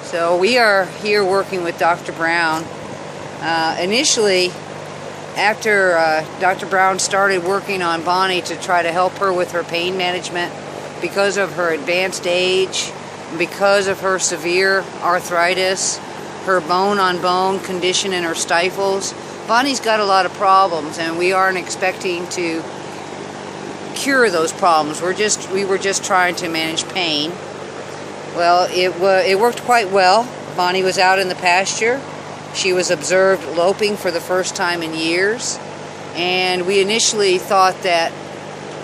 So we are here working with Dr. Brown. Initially, after Dr. Brown started working on Bonnie to try to help her with her pain management because of her advanced age, because of her severe arthritis, her bone-on-bone condition in her stifles, Bonnie's got a lot of problems, and we aren't expecting to cure those problems. We were just trying to manage pain. Well, it worked quite well. Bonnie was out in the pasture. She was observed loping for the first time in years, and we initially thought that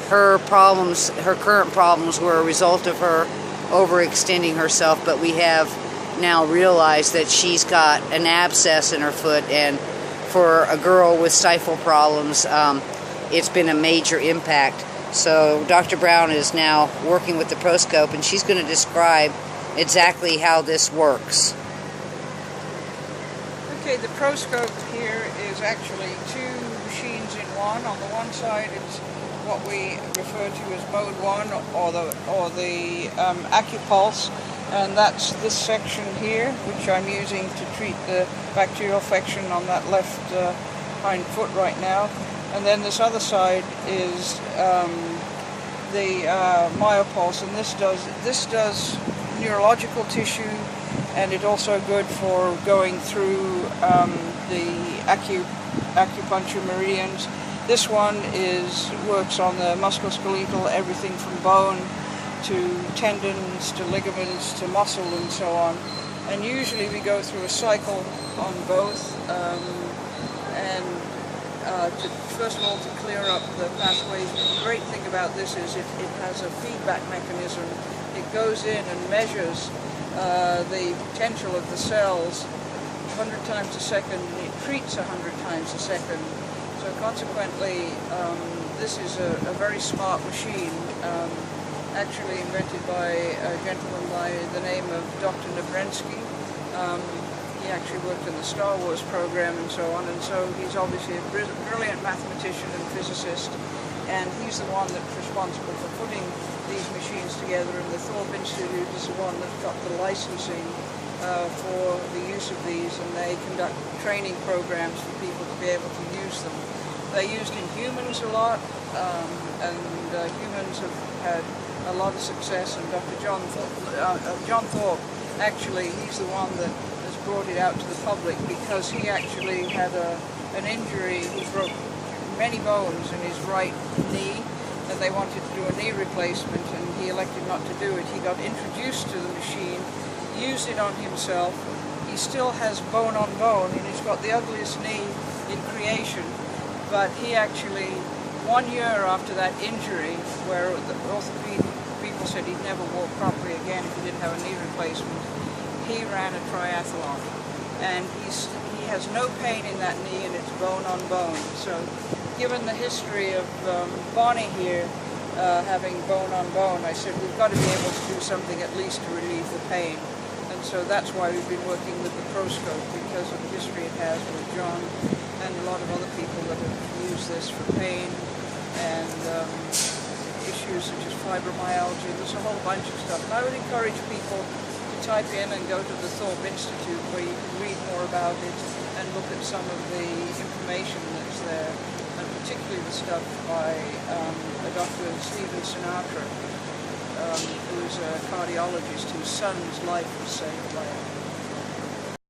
her current problems were a result of her overextending herself, but we have now realized that she's got an abscess in her foot, and for a girl with stifle problems, it's been a major impact. So Dr. Brown is now working with the Proscope, and she's going to describe exactly how this works. Okay, the Proscope here is actually two machines in one. On the one side, it's what we refer to as mode 1, or the AccuPulse, and that's this section here, which I'm using to treat the bacterial infection on that left hind foot right now. And then this other side is the MyoPulse, and this does neurological tissue, and it's also good for going through the acupuncture meridians. This one works on the musculoskeletal, everything from bone to tendons to ligaments to muscle and so on. And usually we go through a cycle on both, first of all, to clear up the pathways. The great thing about this is it has a feedback mechanism. It goes in and measures the potential of the cells 100 times a second, and it treats 100 times a second. So consequently, this is a very smart machine, actually invented by a gentleman by the name of Dr. Nebrensky. He actually worked in the Star Wars program and so on, and so he's obviously a brilliant mathematician and physicist, and he's the one that's responsible for putting these machines together, and the Thorpe Institute is the one that's got the licensing for the use of these, and they conduct training programs for people to be able to use them. They're used in humans a lot, and humans have had a lot of success, and Dr. John Thorpe, actually, he's the one that has brought it out to the public, because he actually had an injury. He broke many bones in his right knee, and they wanted to do a knee replacement, and he elected not to do it. He got introduced to the machine, used it on himself. He still has bone on bone, and he's got the ugliest knee in creation, but he actually, 1 year after that injury, where the orthopedic people said he'd never walk properly again if he didn't have a knee replacement, he ran a triathlon, and he has no pain in that knee, and it's bone on bone. So given the history of Bonnie here having bone on bone, I said we've got to be able to do something at least to relieve the pain. And so that's why we've been working with the Proscope, because of the history it has with John and a lot of other people that have used this for pain and issues such as fibromyalgia. There's a whole bunch of stuff. And I would encourage people to type in and go to the Thorpe Institute, where you can read more about it and look at some of the information that's there, and particularly the stuff by Dr. Stephen Sinatra, who is a cardiologist whose son's life was saved by it.